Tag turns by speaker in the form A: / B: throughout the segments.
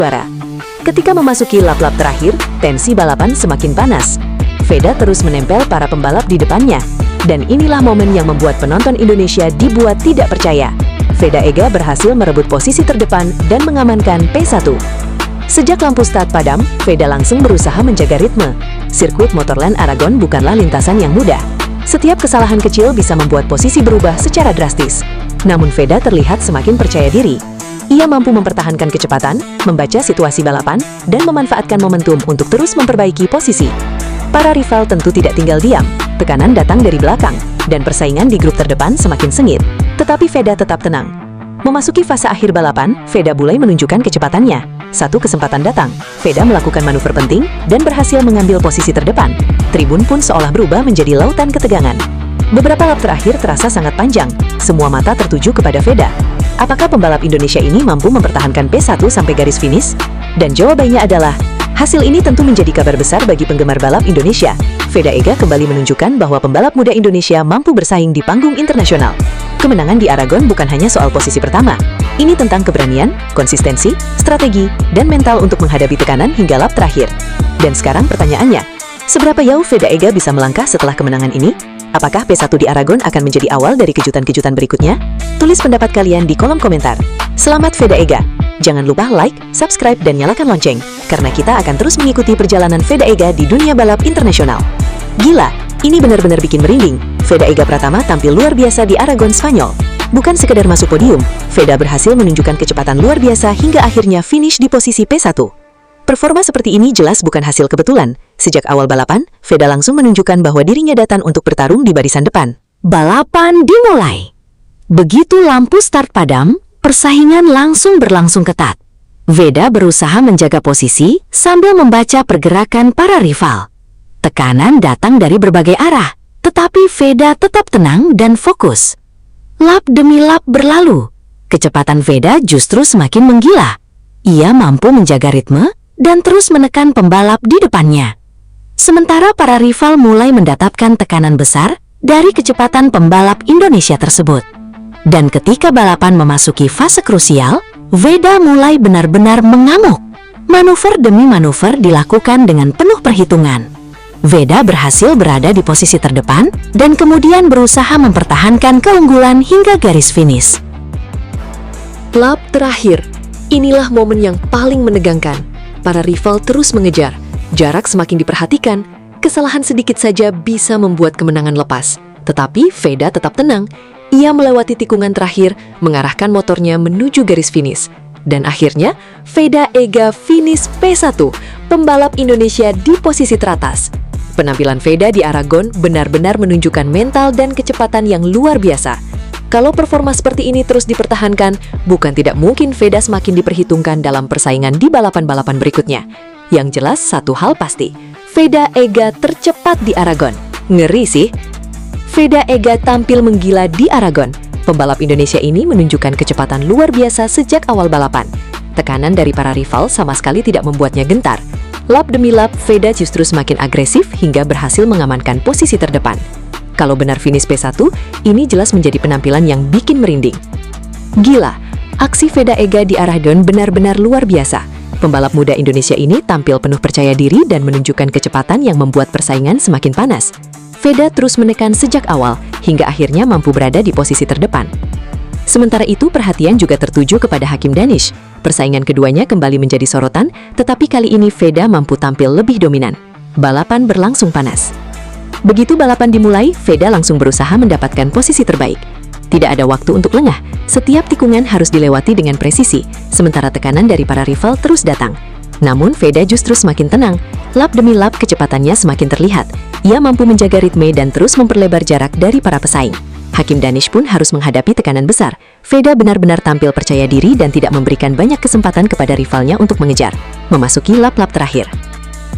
A: juara. Ketika memasuki lap-lap terakhir, tensi balapan semakin panas. Veda terus menempel para pembalap di depannya. Dan inilah momen yang membuat penonton Indonesia dibuat tidak percaya. Veda Ega berhasil merebut posisi terdepan dan mengamankan P1. Sejak lampu start padam, Veda langsung berusaha menjaga ritme. Sirkuit Motorland Aragon bukanlah lintasan yang mudah. Setiap kesalahan kecil bisa membuat posisi berubah secara drastis. Namun Veda terlihat semakin percaya diri. Ia mampu mempertahankan kecepatan, membaca situasi balapan, dan memanfaatkan momentum untuk terus memperbaiki posisi. Para rival tentu tidak tinggal diam. Tekanan datang dari belakang, dan persaingan di grup terdepan semakin sengit. Tetapi Veda tetap tenang. Memasuki fase akhir balapan, Veda mulai menunjukkan kecepatannya. Satu kesempatan datang, Veda melakukan manuver penting dan berhasil mengambil posisi terdepan. Tribun pun seolah berubah menjadi lautan ketegangan. Beberapa lap terakhir terasa sangat panjang. Semua mata tertuju kepada Veda. Apakah pembalap Indonesia ini mampu mempertahankan P1 sampai garis finish? Dan jawabannya adalah, hasil ini tentu menjadi kabar besar bagi penggemar balap Indonesia. Veda Ega kembali menunjukkan bahwa pembalap muda Indonesia mampu bersaing di panggung internasional. Kemenangan di Aragon bukan hanya soal posisi pertama. Ini tentang keberanian, konsistensi, strategi, dan mental untuk menghadapi tekanan hingga lap terakhir. Dan sekarang pertanyaannya, seberapa jauh Veda Ega bisa melangkah setelah kemenangan ini? Apakah P1 di Aragon akan menjadi awal dari kejutan-kejutan berikutnya? Tulis pendapat kalian di kolom komentar. Selamat Veda Ega! Jangan lupa like, subscribe, dan nyalakan lonceng, karena kita akan terus mengikuti perjalanan Veda Ega di dunia balap internasional. Gila, ini benar-benar bikin merinding. Veda Ega Pratama tampil luar biasa di Aragon, Spanyol. Bukan sekedar masuk podium, Veda berhasil menunjukkan kecepatan luar biasa hingga akhirnya finish di posisi P1. Performa seperti ini jelas bukan hasil kebetulan. Sejak awal balapan, Veda langsung menunjukkan bahwa dirinya datang untuk bertarung di barisan depan. Balapan dimulai. Begitu lampu start padam, persaingan langsung berlangsung ketat. Veda berusaha menjaga posisi sambil membaca pergerakan para rival. Tekanan datang dari berbagai arah, tetapi Veda tetap tenang dan fokus. Lap demi lap berlalu. Kecepatan Veda justru semakin menggila. Ia mampu menjaga ritme dan terus menekan pembalap di depannya. Sementara para rival mulai mendatapkan tekanan besar dari kecepatan pembalap Indonesia tersebut. Dan ketika balapan memasuki fase krusial, Veda mulai benar-benar mengamuk. Manuver demi manuver dilakukan dengan penuh perhitungan. Veda berhasil berada di posisi terdepan dan kemudian berusaha mempertahankan keunggulan hingga garis finish. Lap terakhir, inilah momen yang paling menegangkan. Para rival terus mengejar, jarak semakin diperhatikan, kesalahan sedikit saja bisa membuat kemenangan lepas. Tetapi Veda tetap tenang. Ia melewati tikungan terakhir, mengarahkan motornya menuju garis finish. Dan akhirnya, Veda Ega finish P1, pembalap Indonesia di posisi teratas. Penampilan Veda di Aragon benar-benar menunjukkan mental dan kecepatan yang luar biasa. Kalau performa seperti ini terus dipertahankan, bukan tidak mungkin Veda semakin diperhitungkan dalam persaingan di balapan-balapan berikutnya. Yang jelas satu hal pasti, Veda Ega tercepat di Aragon. Ngeri sih. Veda Ega tampil menggila di Aragon. Pembalap Indonesia ini menunjukkan kecepatan luar biasa sejak awal balapan. Tekanan dari para rival sama sekali tidak membuatnya gentar. Lap demi lap, Veda justru semakin agresif hingga berhasil mengamankan posisi terdepan. Kalau benar finish P1, ini jelas menjadi penampilan yang bikin merinding. Gila, aksi Veda Ega di Aragon benar-benar luar biasa. Pembalap muda Indonesia ini tampil penuh percaya diri dan menunjukkan kecepatan yang membuat persaingan semakin panas. Veda terus menekan sejak awal, hingga akhirnya mampu berada di posisi terdepan. Sementara itu, perhatian juga tertuju kepada Hakim Danish. Persaingan keduanya kembali menjadi sorotan, tetapi kali ini Veda mampu tampil lebih dominan. Balapan berlangsung panas. Begitu balapan dimulai, Veda langsung berusaha mendapatkan posisi terbaik. Tidak ada waktu untuk lengah, setiap tikungan harus dilewati dengan presisi, sementara tekanan dari para rival terus datang. Namun Veda justru semakin tenang, lap demi lap kecepatannya semakin terlihat. Ia mampu menjaga ritme dan terus memperlebar jarak dari para pesaing. Hakim Danish pun harus menghadapi tekanan besar. Veda benar-benar tampil percaya diri dan tidak memberikan banyak kesempatan kepada rivalnya untuk mengejar. Memasuki lap-lap terakhir.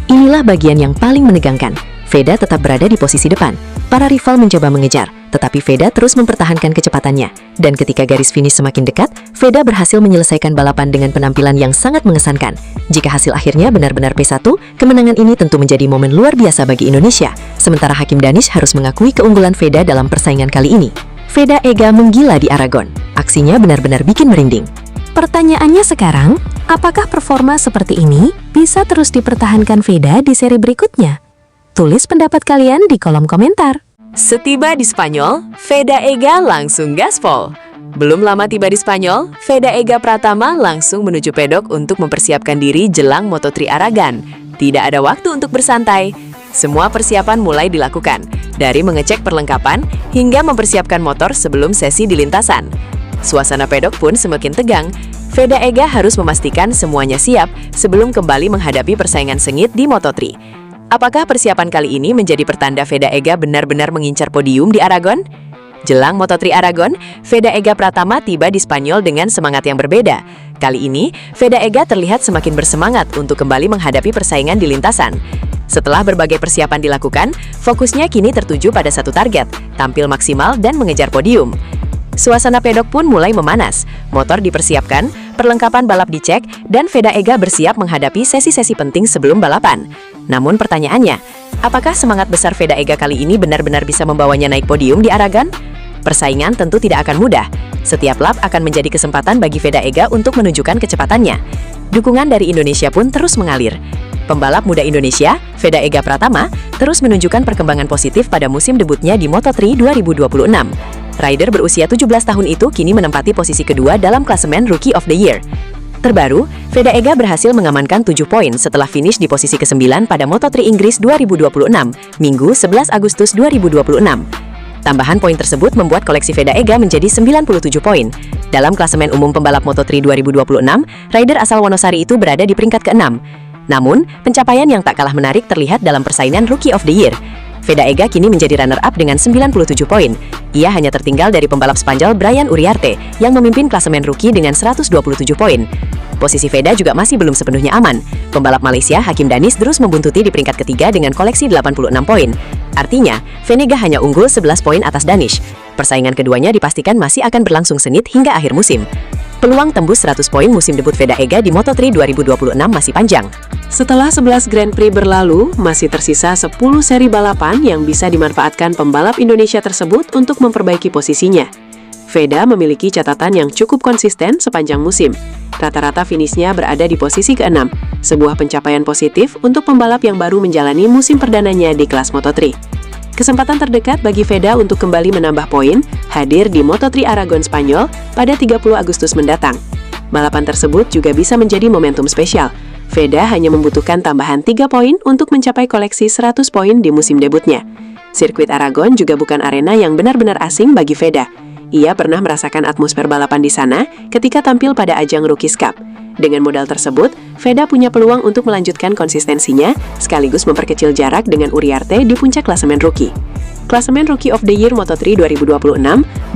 A: Inilah bagian yang paling menegangkan. Veda tetap berada di posisi depan. Para rival mencoba mengejar, tetapi Veda terus mempertahankan kecepatannya. Dan ketika garis finish semakin dekat, Veda berhasil menyelesaikan balapan dengan penampilan yang sangat mengesankan. Jika hasil akhirnya benar-benar P1, kemenangan ini tentu menjadi momen luar biasa bagi Indonesia. Sementara Hakim Danish harus mengakui keunggulan Veda dalam persaingan kali ini. Veda Ega menggila di Aragon. Aksinya benar-benar bikin merinding.
B: Pertanyaannya sekarang, apakah performa seperti ini bisa terus dipertahankan Veda di seri berikutnya? Tulis pendapat kalian di kolom komentar.
A: Setiba di Spanyol, Veda Ega langsung gaspol. Belum lama tiba di Spanyol, Veda Ega Pratama langsung menuju pedok untuk mempersiapkan diri jelang Moto3 Aragon. Tidak ada waktu untuk bersantai. Semua persiapan mulai dilakukan, dari mengecek perlengkapan hingga mempersiapkan motor sebelum sesi di lintasan. Suasana pedok pun semakin tegang. Veda Ega harus memastikan semuanya siap sebelum kembali menghadapi persaingan sengit di Moto3. Apakah persiapan kali ini menjadi pertanda Veda Ega benar-benar mengincar podium di Aragon? Jelang Moto3 Aragon, Veda Ega Pratama tiba di Spanyol dengan semangat yang berbeda. Kali ini, Veda Ega terlihat semakin bersemangat untuk kembali menghadapi persaingan di lintasan. Setelah berbagai persiapan dilakukan, fokusnya kini tertuju pada satu target, tampil maksimal dan mengejar podium. Suasana pedok pun mulai memanas, motor dipersiapkan, perlengkapan balap dicek, dan Veda Ega bersiap menghadapi sesi-sesi penting sebelum balapan. Namun pertanyaannya, apakah semangat besar Veda Ega kali ini benar-benar bisa membawanya naik podium di Aragon? Persaingan tentu tidak akan mudah. Setiap lap akan menjadi kesempatan bagi Veda Ega untuk menunjukkan kecepatannya. Dukungan dari Indonesia pun terus mengalir. Pembalap muda Indonesia, Veda Ega Pratama, terus menunjukkan perkembangan positif pada musim debutnya di Moto3 2026. Rider berusia 17 tahun itu kini menempati posisi kedua dalam klasemen Rookie of the Year. Terbaru, Veda Ega berhasil mengamankan 7 poin setelah finish di posisi ke-9 pada Moto3 Inggris 2026, Minggu 11 Agustus 2026. Tambahan poin tersebut membuat koleksi Veda Ega menjadi 97 poin. Dalam klasemen umum pembalap Moto3 2026, rider asal Wonosari itu berada di peringkat ke-6. Namun, pencapaian yang tak kalah menarik terlihat dalam persaingan Rookie of the Year. Veda Ega kini menjadi runner-up dengan 97 poin. Ia hanya tertinggal dari pembalap Spanyol Brian Uriarte yang memimpin klasemen rookie dengan 127 poin. Posisi Veda juga masih belum sepenuhnya aman. Pembalap Malaysia Hakim Danis terus membuntuti di peringkat ketiga dengan koleksi 86 poin. Artinya, Venega hanya unggul 11 poin atas Danish. Persaingan keduanya dipastikan masih akan berlangsung sengit hingga akhir musim. Peluang tembus 100 poin musim debut Veda Ega di Moto3 2026 masih panjang. Setelah 11 Grand Prix berlalu, masih tersisa 10 seri balapan yang bisa dimanfaatkan pembalap Indonesia tersebut untuk memperbaiki posisinya. Veda memiliki catatan yang cukup konsisten sepanjang musim. Rata-rata finishnya berada di posisi ke-6, sebuah pencapaian positif untuk pembalap yang baru menjalani musim perdananya di kelas Moto3. Kesempatan terdekat bagi Veda untuk kembali menambah poin hadir di Moto3 Aragon Spanyol pada 30 Agustus mendatang. Balapan tersebut juga bisa menjadi momentum spesial. Veda hanya membutuhkan tambahan 3 poin untuk mencapai koleksi 100 poin di musim debutnya. Sirkuit Aragon juga bukan arena yang benar-benar asing bagi Veda. Ia pernah merasakan atmosfer balapan di sana ketika tampil pada ajang Rookies Cup. Dengan modal tersebut, Veda punya peluang untuk melanjutkan konsistensinya sekaligus memperkecil jarak dengan Uriarte di puncak klasemen rookie. Klasemen Rookie of the Year Moto3 2026,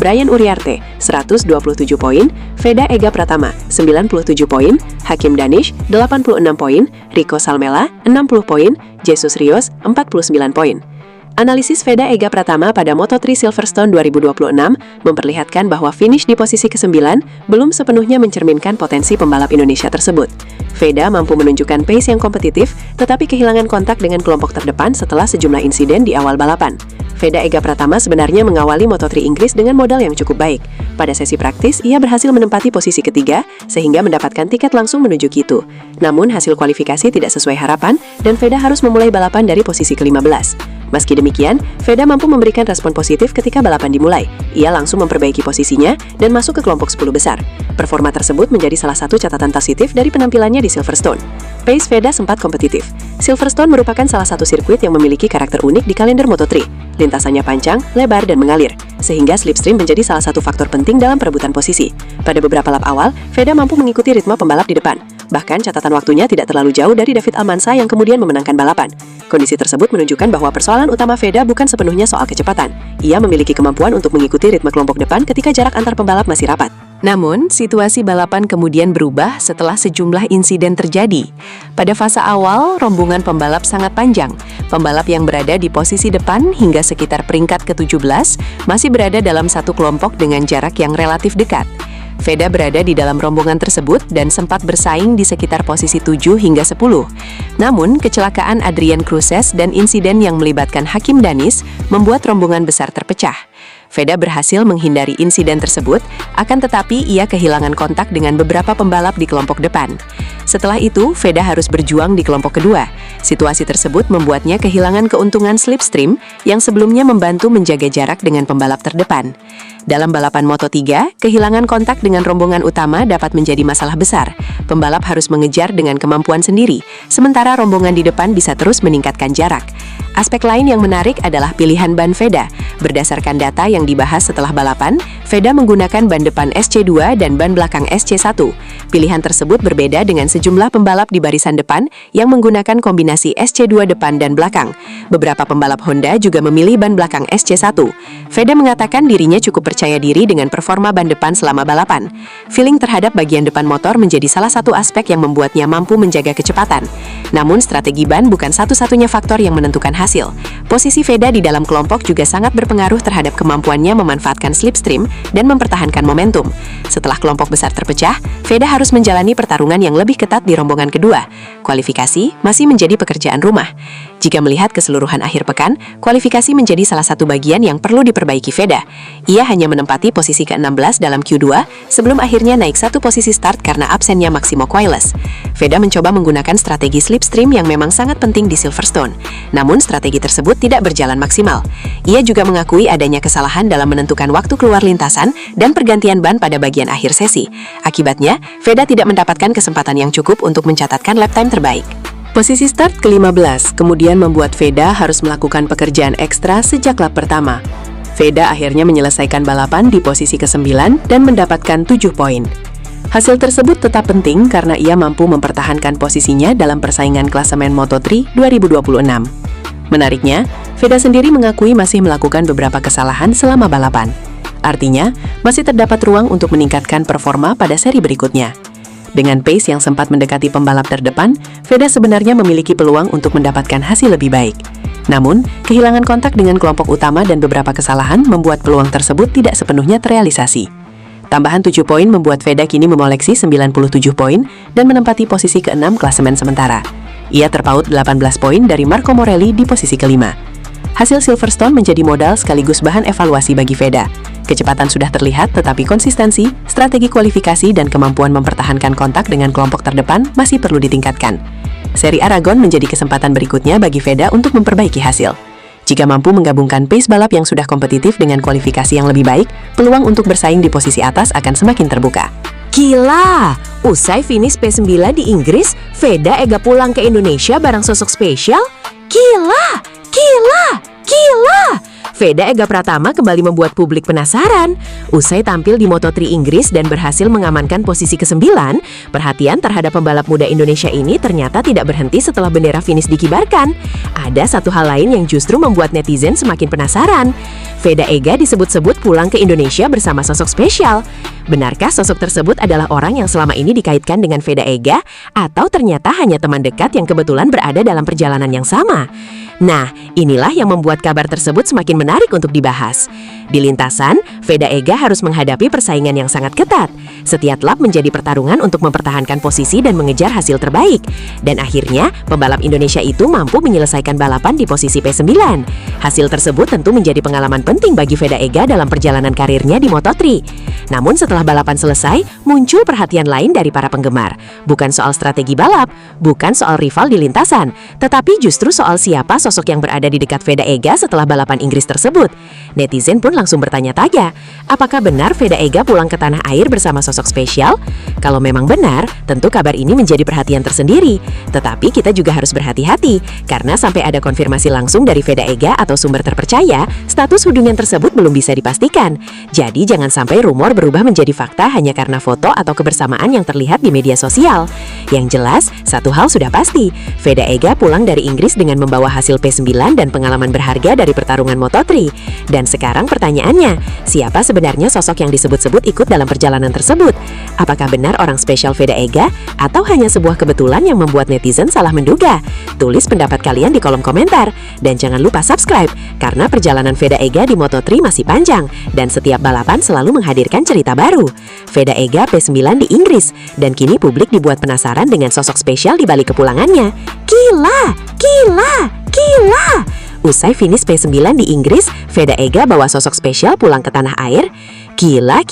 A: Brian Uriarte 127 poin, Veda Ega Pratama 97 poin, Hakim Danish 86 poin, Rico Salmela 60 poin, Jesus Rios 49 poin. Analisis Veda Ega Pratama pada Moto3 Silverstone 2026 memperlihatkan bahwa finish di posisi ke-9 belum sepenuhnya mencerminkan potensi pembalap Indonesia tersebut. Veda mampu menunjukkan pace yang kompetitif, tetapi kehilangan kontak dengan kelompok terdepan setelah sejumlah insiden di awal balapan. Veda Ega Pratama sebenarnya mengawali Moto3 Inggris dengan modal yang cukup baik. Pada sesi praktis, ia berhasil menempati posisi ketiga, sehingga mendapatkan tiket langsung menuju Q2. Namun, hasil kualifikasi tidak sesuai harapan, dan Veda harus memulai balapan dari posisi ke-15. Meski demikian, Veda mampu memberikan respon positif ketika balapan dimulai. Ia langsung memperbaiki posisinya dan masuk ke kelompok 10 besar. Performa tersebut menjadi salah satu catatan positif dari penampilannya di Silverstone. Pace Veda sempat kompetitif. Silverstone merupakan salah satu sirkuit yang memiliki karakter unik di kalender Moto3. Lintasannya panjang, lebar, dan mengalir, sehingga slipstream menjadi salah satu faktor penting dalam perebutan posisi. Pada beberapa lap awal, Veda mampu mengikuti ritme pembalap di depan. Bahkan catatan waktunya tidak terlalu jauh dari David Almansa yang kemudian memenangkan balapan. Kondisi tersebut menunjukkan bahwa persoalan utama Veda bukan sepenuhnya soal kecepatan. Ia memiliki kemampuan untuk mengikuti ritme kelompok depan ketika jarak antar pembalap masih rapat. Namun, situasi balapan kemudian berubah setelah sejumlah insiden terjadi. Pada fase awal, rombongan pembalap sangat panjang. Pembalap yang berada di posisi depan hingga sekitar peringkat ke-17 masih berada dalam satu kelompok dengan jarak yang relatif dekat. Veda berada di dalam rombongan tersebut dan sempat bersaing di sekitar posisi 7 hingga 10. Namun, kecelakaan Adrian Cruces dan insiden yang melibatkan Hakim Danis membuat rombongan besar terpecah.
C: Veda berhasil menghindari insiden tersebut, akan tetapi ia kehilangan kontak dengan beberapa pembalap di kelompok depan. Setelah itu, Veda harus berjuang di kelompok kedua. Situasi tersebut membuatnya kehilangan keuntungan slipstream yang sebelumnya membantu menjaga jarak dengan pembalap terdepan. Dalam balapan Moto3, kehilangan kontak dengan rombongan utama dapat menjadi masalah besar. Pembalap harus mengejar dengan kemampuan sendiri, sementara rombongan di depan bisa terus meningkatkan jarak. Aspek lain yang menarik adalah pilihan ban Veda. Berdasarkan data yang dibahas setelah balapan, Veda menggunakan ban depan SC2 dan ban belakang SC1. Pilihan tersebut berbeda dengan sejumlah pembalap di barisan depan yang menggunakan kombinasi SC2 depan dan belakang. Beberapa pembalap Honda juga memilih ban belakang SC1. Veda mengatakan dirinya cukup percaya diri dengan performa ban depan selama balapan. Feeling terhadap bagian depan motor menjadi salah satu aspek yang membuatnya mampu menjaga kecepatan. Namun, strategi ban bukan satu-satunya faktor yang menentukan hasil. Posisi Veda di dalam kelompok juga sangat berpengaruh terhadap kemampuannya memanfaatkan slipstream dan mempertahankan momentum. Setelah kelompok besar terpecah, Veda harus menjalani pertarungan yang lebih ketat di rombongan kedua. Kualifikasi masih menjadi pekerjaan rumah. Jika melihat keseluruhan akhir pekan, kualifikasi menjadi salah satu bagian yang perlu diperbaiki Veda. Ia hanya menempati posisi ke-16 dalam Q2 sebelum akhirnya naik satu posisi start karena absennya Maximo Quiles. Veda mencoba menggunakan strategi slipstream yang memang sangat penting di Silverstone. Namun strategi tersebut tidak berjalan maksimal. Ia juga mengakui adanya kesalahan dalam menentukan waktu keluar lintasan dan pergantian ban pada bagian akhir sesi. Akibatnya, Veda tidak mendapatkan kesempatan yang cukup untuk mencatatkan lap time terbaik. Posisi start ke-15 kemudian membuat Veda harus melakukan pekerjaan ekstra sejak lap pertama. Veda akhirnya menyelesaikan balapan di posisi ke-9 dan mendapatkan 7 poin. Hasil tersebut tetap penting karena ia mampu mempertahankan posisinya dalam persaingan klasemen Moto3 2026. Menariknya, Veda sendiri mengakui masih melakukan beberapa kesalahan selama balapan. Artinya, masih terdapat ruang untuk meningkatkan performa pada seri berikutnya. Dengan pace yang sempat mendekati pembalap terdepan, Veda sebenarnya memiliki peluang untuk mendapatkan hasil lebih baik. Namun, kehilangan kontak dengan kelompok utama dan beberapa kesalahan membuat peluang tersebut tidak sepenuhnya terrealisasi. Tambahan 7 poin membuat Veda kini memoleksi 97 poin dan menempati posisi ke-6 klasemen sementara. Ia terpaut 18 poin dari Marco Morelli di posisi ke-5. Hasil Silverstone menjadi modal sekaligus bahan evaluasi bagi Veda. Kecepatan sudah terlihat, tetapi konsistensi, strategi kualifikasi, dan kemampuan mempertahankan kontak dengan kelompok terdepan masih perlu ditingkatkan. Seri Aragon menjadi kesempatan berikutnya bagi Veda untuk memperbaiki hasil. Jika mampu menggabungkan pace balap yang sudah kompetitif dengan kualifikasi yang lebih baik, peluang untuk bersaing di posisi atas akan semakin terbuka.
A: Gila! Usai finish P9 di Inggris, Veda Ega pulang ke Indonesia bareng sosok spesial? Gila! Gila! Gila! Veda Ega Pratama kembali membuat publik penasaran. Usai tampil di Moto3 Inggris dan berhasil mengamankan posisi ke-9, perhatian terhadap pembalap muda Indonesia ini ternyata tidak berhenti setelah bendera finish dikibarkan. Ada satu hal lain yang justru membuat netizen semakin penasaran. Veda Ega disebut-sebut pulang ke Indonesia bersama sosok spesial. Benarkah sosok tersebut adalah orang yang selama ini dikaitkan dengan Veda Ega, atau ternyata hanya teman dekat yang kebetulan berada dalam perjalanan yang sama? Nah, inilah yang membuat kabar tersebut semakin menarik untuk dibahas. Di lintasan, Veda Ega harus menghadapi persaingan yang sangat ketat. Setiap lap menjadi pertarungan untuk mempertahankan posisi dan mengejar hasil terbaik. Dan akhirnya, pembalap Indonesia itu mampu menyelesaikan balapan di posisi P9. Hasil tersebut tentu menjadi pengalaman penting bagi Veda Ega dalam perjalanan karirnya di Moto3. Namun setelah balapan selesai, muncul perhatian lain dari para penggemar. Bukan soal strategi balap, bukan soal rival di lintasan, tetapi justru soal siapa sosok yang berada di dekat Veda Ega setelah balapan Inggris tersebut. Netizen pun langsung bertanya-tanya, apakah benar Veda Ega pulang ke tanah air bersama sosok spesial? Kalau memang benar, tentu kabar ini menjadi perhatian tersendiri. Tetapi kita juga harus berhati-hati, karena sampai ada konfirmasi langsung dari Veda Ega atau sumber terpercaya, status hubungan tersebut belum bisa dipastikan. Jadi jangan sampai rumor berubah menjadi fakta hanya karena foto atau kebersamaan yang terlihat di media sosial. Yang jelas, satu hal sudah pasti, Veda Ega pulang dari Inggris dengan membawa hasil P9 dan pengalaman berharga dari pertarungan Moto3. Dan sekarang pertanyaannya, siapa sebenarnya sosok yang disebut-sebut ikut dalam perjalanan tersebut? Apakah benar orang spesial Veda Ega, atau hanya sebuah kebetulan yang membuat netizen salah menduga? Tulis pendapat kalian di kolom komentar. Dan jangan lupa subscribe, karena perjalanan Veda Ega di Moto3 masih panjang, dan setiap balapan selalu menghadirkan cerita baru. Veda Ega P9 di Inggris, dan kini publik dibuat penasaran dengan sosok spesial di balik kepulangannya. Gila! Gila! Gila! Usai finish P9 di Inggris, Veda Ega bawa sosok spesial pulang ke tanah air. Gila.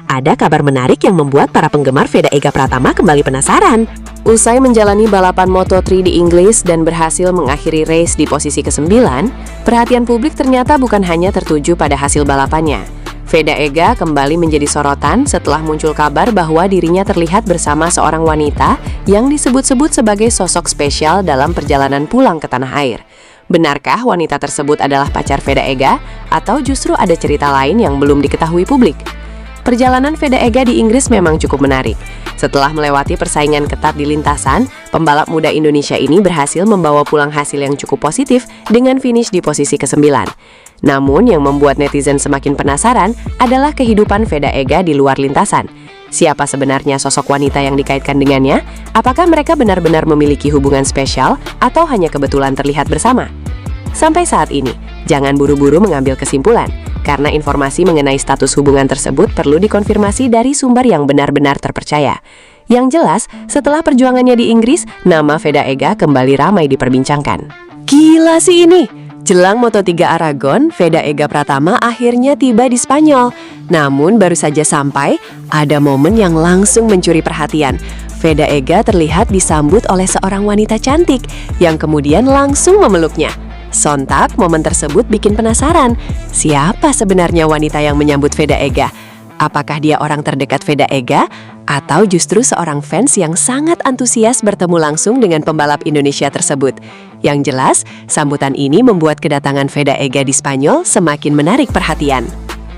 A: Ada kabar menarik yang membuat para penggemar Veda Ega Pratama kembali penasaran.
C: Usai menjalani balapan Moto3 di Inggris dan berhasil mengakhiri race di posisi ke-9, perhatian publik ternyata bukan hanya tertuju pada hasil balapannya. Veda Ega kembali menjadi sorotan setelah muncul kabar bahwa dirinya terlihat bersama seorang wanita yang disebut-sebut sebagai sosok spesial dalam perjalanan pulang ke tanah air. Benarkah wanita tersebut adalah pacar Veda Ega, atau justru ada cerita lain yang belum diketahui publik? Perjalanan Veda Ega di Inggris memang cukup menarik. Setelah melewati persaingan ketat di lintasan, pembalap muda Indonesia ini berhasil membawa pulang hasil yang cukup positif dengan finish di posisi ke-9. Namun yang membuat netizen semakin penasaran adalah kehidupan Veda Ega di luar lintasan. Siapa sebenarnya sosok wanita yang dikaitkan dengannya? Apakah mereka benar-benar memiliki hubungan spesial atau hanya kebetulan terlihat bersama? Sampai saat ini, jangan buru-buru mengambil kesimpulan, karena informasi mengenai status hubungan tersebut perlu dikonfirmasi dari sumber yang benar-benar terpercaya. Yang jelas, setelah perjuangannya di Inggris, nama Veda Ega kembali ramai diperbincangkan. Gila sih ini! Jelang Moto3 Aragon, Veda Ega Pratama akhirnya tiba di Spanyol. Namun baru saja sampai, ada momen yang langsung mencuri perhatian. Veda Ega terlihat disambut oleh seorang wanita cantik yang kemudian langsung memeluknya. Sontak, momen tersebut bikin penasaran. Siapa sebenarnya wanita yang menyambut Veda Ega? Apakah dia orang terdekat Veda Ega? Atau justru seorang fans yang sangat antusias bertemu langsung dengan pembalap Indonesia tersebut? Yang jelas, sambutan ini membuat kedatangan Veda Ega di Spanyol semakin menarik perhatian.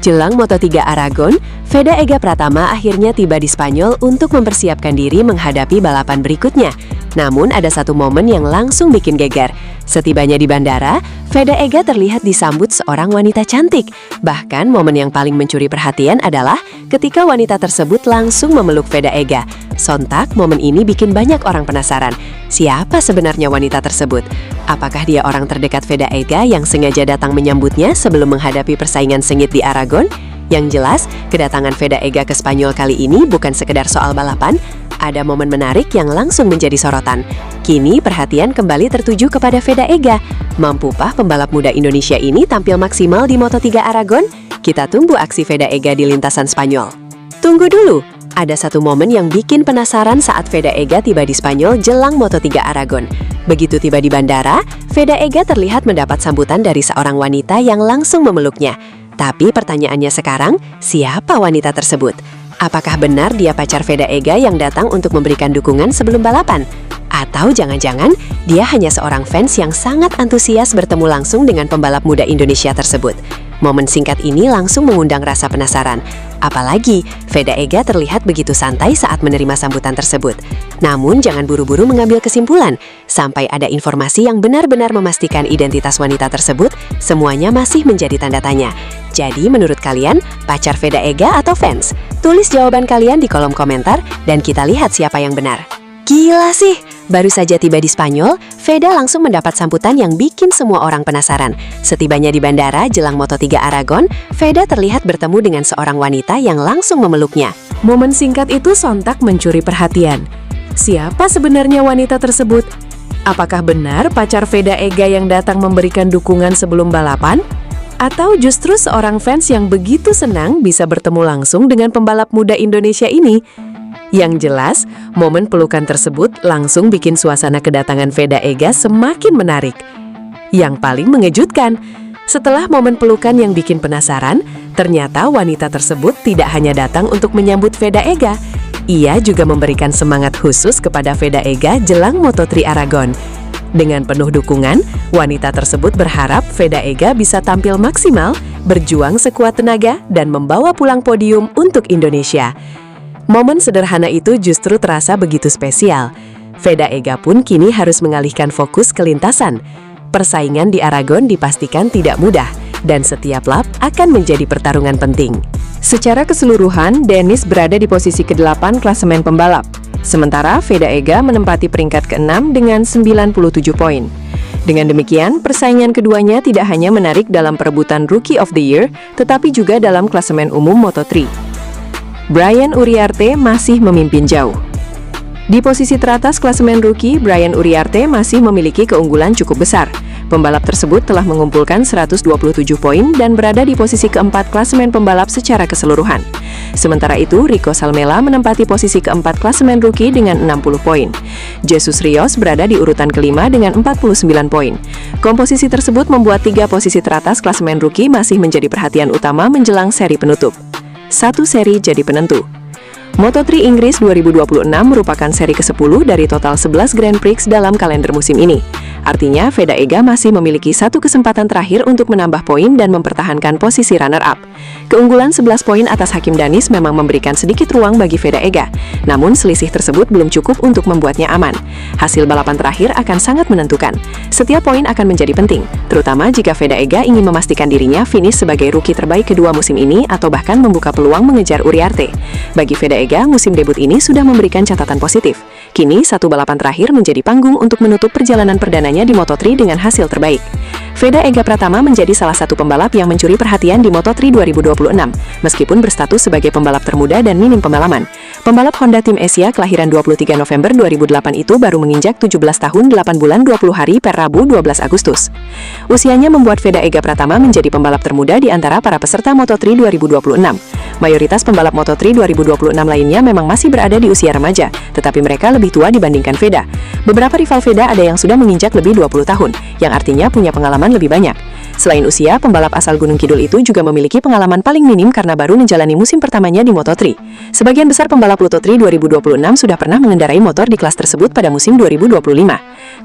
C: Jelang Moto3 Aragon, Veda Ega Pratama akhirnya tiba di Spanyol untuk mempersiapkan diri menghadapi balapan berikutnya. Namun ada satu momen yang langsung bikin geger. Setibanya di bandara, Veda Ega terlihat disambut seorang wanita cantik. Bahkan momen yang paling mencuri perhatian adalah ketika wanita tersebut langsung memeluk Veda Ega. Sontak, momen ini bikin banyak orang penasaran. Siapa sebenarnya wanita tersebut? Apakah dia orang terdekat Veda Ega yang sengaja datang menyambutnya sebelum menghadapi persaingan sengit di Aragon? Yang jelas, kedatangan Veda Ega ke Spanyol kali ini bukan sekedar soal balapan, ada momen menarik yang langsung menjadi sorotan. Kini perhatian kembali tertuju kepada Veda Ega. Mampukah pembalap muda Indonesia ini tampil maksimal di Moto3 Aragon? Kita tunggu aksi Veda Ega di lintasan Spanyol. Tunggu dulu, ada satu momen yang bikin penasaran saat Veda Ega tiba di Spanyol jelang Moto3 Aragon. Begitu tiba di bandara, Veda Ega terlihat mendapat sambutan dari seorang wanita yang langsung memeluknya. Tapi pertanyaannya sekarang, siapa wanita tersebut? Apakah benar dia pacar Veda Ega yang datang untuk memberikan dukungan sebelum balapan? Atau jangan-jangan dia hanya seorang fans yang sangat antusias bertemu langsung dengan pembalap muda Indonesia tersebut? Momen singkat ini langsung mengundang rasa penasaran. Apalagi, Veda Ega terlihat begitu santai saat menerima sambutan tersebut. Namun jangan buru-buru mengambil kesimpulan. Sampai ada informasi yang benar-benar memastikan identitas wanita tersebut, semuanya masih menjadi tanda tanya. Jadi menurut kalian, pacar Veda Ega atau fans? Tulis jawaban kalian di kolom komentar dan kita lihat siapa yang benar. Gila sih! Baru saja tiba di Spanyol, Veda langsung mendapat sambutan yang bikin semua orang penasaran. Setibanya di bandara jelang Moto3 Aragon, Veda terlihat bertemu dengan seorang wanita yang langsung memeluknya. Momen singkat itu sontak mencuri perhatian. Siapa sebenarnya wanita tersebut? Apakah benar pacar Veda Ega yang datang memberikan dukungan sebelum balapan? Atau justru seorang fans yang begitu senang bisa bertemu langsung dengan pembalap muda Indonesia ini? Yang jelas, momen pelukan tersebut langsung bikin suasana kedatangan Veda Ega semakin menarik. Yang paling mengejutkan, setelah momen pelukan yang bikin penasaran, ternyata wanita tersebut tidak hanya datang untuk menyambut Veda Ega, ia juga memberikan semangat khusus kepada Veda Ega jelang Moto3 Aragon. Dengan penuh dukungan, wanita tersebut berharap Veda Ega bisa tampil maksimal, berjuang sekuat tenaga, dan membawa pulang podium untuk Indonesia. Momen sederhana itu justru terasa begitu spesial. Veda Ega pun kini harus mengalihkan fokus ke lintasan. Persaingan di Aragon dipastikan tidak mudah, dan setiap lap akan menjadi pertarungan penting. Secara keseluruhan, Dennis berada di posisi ke-8 klasemen pembalap. Sementara Veda Ega menempati peringkat ke-6 dengan 97 poin. Dengan demikian, persaingan keduanya tidak hanya menarik dalam perebutan Rookie of the Year, tetapi juga dalam klasemen umum Moto3. Brian Uriarte masih memimpin jauh. Di posisi teratas klasemen rookie, Brian Uriarte masih memiliki keunggulan cukup besar. Pembalap tersebut telah mengumpulkan 127 poin dan berada di posisi keempat klasemen pembalap secara keseluruhan. Sementara itu, Rico Salmela menempati posisi keempat klasemen rookie dengan 60 poin. Jesus Rios berada di urutan kelima dengan 49 poin. Komposisi tersebut membuat 3 posisi teratas klasemen rookie masih menjadi perhatian utama menjelang seri penutup. Satu seri jadi penentu. Moto3 Inggris 2026 merupakan seri ke-10 dari total 11 Grand Prix dalam kalender musim ini. Artinya, Veda Ega masih memiliki satu kesempatan terakhir untuk menambah poin dan mempertahankan posisi runner-up. Keunggulan 11 poin atas Hakim Danis memang memberikan sedikit ruang bagi Veda Ega, namun selisih tersebut belum cukup untuk membuatnya aman. Hasil balapan terakhir akan sangat menentukan. Setiap poin akan menjadi penting, terutama jika Veda Ega ingin memastikan dirinya finish sebagai rookie terbaik kedua musim ini atau bahkan membuka peluang mengejar Uriarte. Bagi Veda Ega, musim debut ini sudah memberikan catatan positif. Kini, satu balapan terakhir menjadi panggung untuk menutup perjalanan perdananya di Moto3 dengan hasil terbaik. Veda Ega Pratama menjadi salah satu pembalap yang mencuri perhatian di Moto3 2026, meskipun berstatus sebagai pembalap termuda dan minim pengalaman. Pembalap Honda Tim Asia kelahiran 23 November 2008 itu baru menginjak 17 tahun 8 bulan 20 hari per Rabu 12 Agustus. Usianya membuat Veda Ega Pratama menjadi pembalap termuda di antara para peserta Moto3 2026. Mayoritas pembalap Moto3 2026 lainnya memang masih berada di usia remaja, tetapi mereka lebih tua dibandingkan Veda. Beberapa rival Veda ada yang sudah menginjak lebih 20 tahun, yang artinya punya pengalaman lebih banyak. Selain usia, pembalap asal Gunung Kidul itu juga memiliki pengalaman paling minim karena baru menjalani musim pertamanya di Moto3. Sebagian besar pembalap Moto3 2026 sudah pernah mengendarai motor di kelas tersebut pada musim 2025.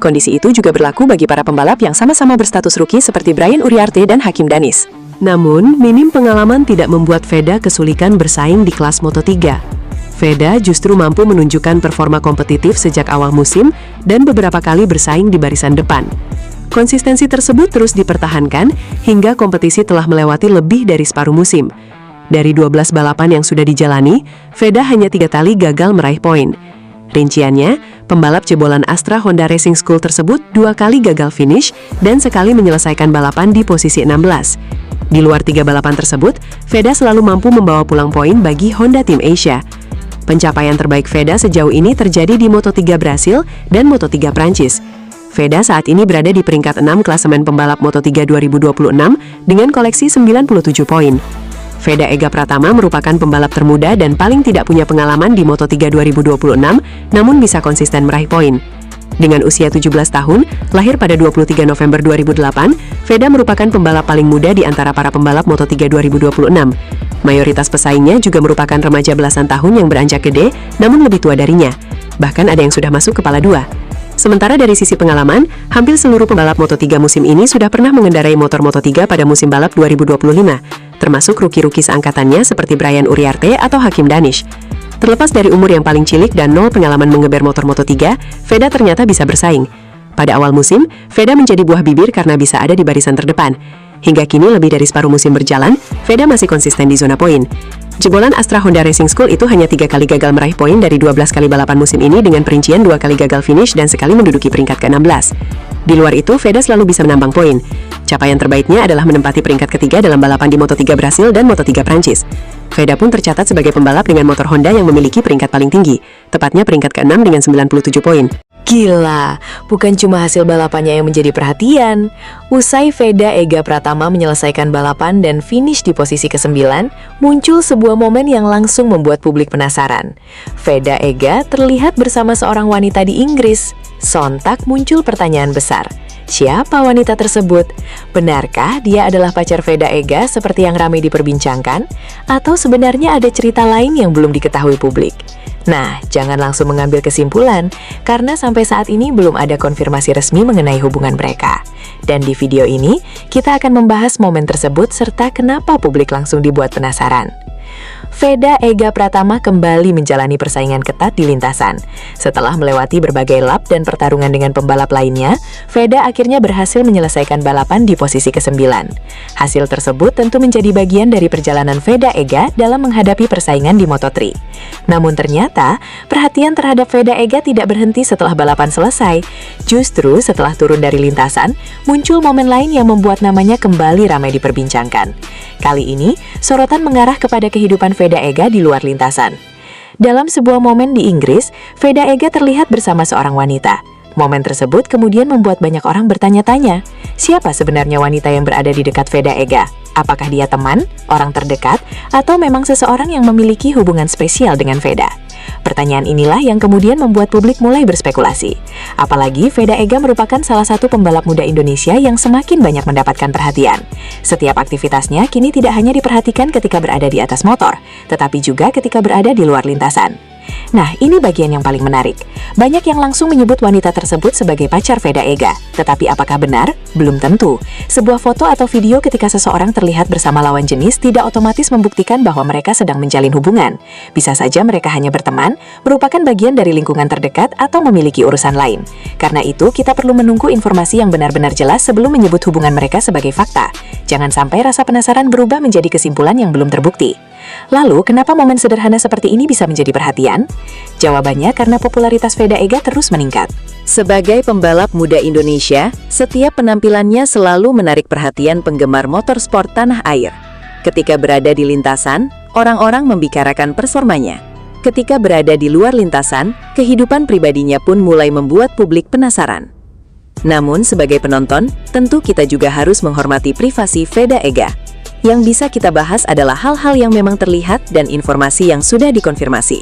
C: Kondisi itu juga berlaku bagi para pembalap yang sama-sama berstatus rookie seperti Brian Uriarte dan Hakim Danis. Namun, minim pengalaman tidak membuat Veda kesulitan bersaing di kelas Moto3. Veda justru mampu menunjukkan performa kompetitif sejak awal musim dan beberapa kali bersaing di barisan depan. Konsistensi tersebut terus dipertahankan hingga kompetisi telah melewati lebih dari separuh musim. Dari 12 balapan yang sudah dijalani, Veda hanya 3 kali gagal meraih poin. Rinciannya, pembalap jebolan Astra Honda Racing School tersebut 2 kali gagal finish dan sekali menyelesaikan balapan di posisi 16. Di luar 3 balapan tersebut, Veda selalu mampu membawa pulang poin bagi Honda Tim Asia. Pencapaian terbaik Veda sejauh ini terjadi di Moto3 Brasil dan Moto3 Prancis. Veda saat ini berada di peringkat 6 klasemen pembalap Moto3 2026 dengan koleksi 97 poin. Veda Ega Pratama merupakan pembalap termuda dan paling tidak punya pengalaman di Moto3 2026, namun bisa konsisten meraih poin. Dengan usia 17 tahun, lahir pada 23 November 2008, Veda merupakan pembalap paling muda di antara para pembalap Moto3 2026. Mayoritas pesaingnya juga merupakan remaja belasan tahun yang beranjak gede, namun lebih tua darinya. Bahkan ada yang sudah masuk kepala 2. Sementara dari sisi pengalaman, hampir seluruh pembalap Moto3 musim ini sudah pernah mengendarai motor Moto3 pada musim balap 2025, termasuk rookie-rookie seangkatannya seperti Brian Uriarte atau Hakim Danis. Terlepas dari umur yang paling cilik dan nol pengalaman mengeber motor Moto3, Veda ternyata bisa bersaing. Pada awal musim, Veda menjadi buah bibir karena bisa ada di barisan terdepan. Hingga kini lebih dari separuh musim berjalan, Veda masih konsisten di zona poin. Jebolan Astra Honda Racing School itu hanya 3 kali gagal meraih poin dari 12 kali balapan musim ini dengan perincian 2 kali gagal finish dan sekali menduduki peringkat ke-16. Di luar itu, Veda selalu bisa menambang poin. Capaian terbaiknya adalah menempati peringkat ketiga dalam balapan di Moto3 Brasil dan Moto3 Prancis. Veda pun tercatat sebagai pembalap dengan motor Honda yang memiliki peringkat paling tinggi, tepatnya peringkat ke-6 dengan 97 poin.
A: Gila, bukan cuma hasil balapannya yang menjadi perhatian. Usai Veda Ega Pratama menyelesaikan balapan dan finish di posisi ke-9, muncul sebuah momen yang langsung membuat publik penasaran. Veda Ega terlihat bersama seorang wanita di Inggris. Sontak muncul pertanyaan besar. Siapa wanita tersebut? Benarkah dia adalah pacar Veda Ega seperti yang ramai diperbincangkan? Atau sebenarnya ada cerita lain yang belum diketahui publik? Nah, jangan langsung mengambil kesimpulan, karena sampai saat ini belum ada konfirmasi resmi mengenai hubungan mereka. Dan di video ini, kita akan membahas momen tersebut serta kenapa publik langsung dibuat penasaran. Veda Ega Pratama kembali menjalani persaingan ketat di lintasan. Setelah melewati berbagai lap dan pertarungan dengan pembalap lainnya, Veda akhirnya berhasil menyelesaikan balapan di posisi ke-9. Hasil tersebut tentu menjadi bagian dari perjalanan Veda Ega dalam menghadapi persaingan di Moto3. Namun ternyata, perhatian terhadap Veda Ega tidak berhenti setelah balapan selesai. Justru setelah turun dari lintasan, muncul momen lain yang membuat namanya kembali ramai diperbincangkan. Kali ini, sorotan mengarah kepada kehidupan Veda Ega di luar lintasan. Dalam sebuah momen di Inggris, Veda Ega terlihat bersama seorang wanita. Momen tersebut kemudian membuat banyak orang bertanya-tanya, siapa sebenarnya wanita yang berada di dekat Veda Ega? Apakah dia teman, orang terdekat, atau memang seseorang yang memiliki hubungan spesial dengan Veda? Pertanyaan inilah yang kemudian membuat publik mulai berspekulasi. Apalagi Veda Ega merupakan salah satu pembalap muda Indonesia yang semakin banyak mendapatkan perhatian. Setiap aktivitasnya kini tidak hanya diperhatikan ketika berada di atas motor, tetapi juga ketika berada di luar lintasan. Nah, ini bagian yang paling menarik. Banyak yang langsung menyebut wanita tersebut sebagai pacar Veda Ega. Tetapi apakah benar? Belum tentu. Sebuah foto atau video ketika seseorang terlihat bersama lawan jenis tidak otomatis membuktikan bahwa mereka sedang menjalin hubungan. Bisa saja mereka hanya berteman, merupakan bagian dari lingkungan terdekat, atau memiliki urusan lain. Karena itu, kita perlu menunggu informasi yang benar-benar jelas sebelum menyebut hubungan mereka sebagai fakta. Jangan sampai rasa penasaran berubah menjadi kesimpulan yang belum terbukti. Lalu, kenapa momen sederhana seperti ini bisa menjadi perhatian? Jawabannya karena popularitas Veda Ega terus meningkat.
C: Sebagai pembalap muda Indonesia, setiap penampilannya selalu menarik perhatian penggemar motorsport tanah air. Ketika berada di lintasan, orang-orang membicarakan performanya. Ketika berada di luar lintasan, kehidupan pribadinya pun mulai membuat publik penasaran. Namun, sebagai penonton, tentu kita juga harus menghormati privasi Veda Ega. Yang bisa kita bahas adalah hal-hal yang memang terlihat dan informasi yang sudah dikonfirmasi.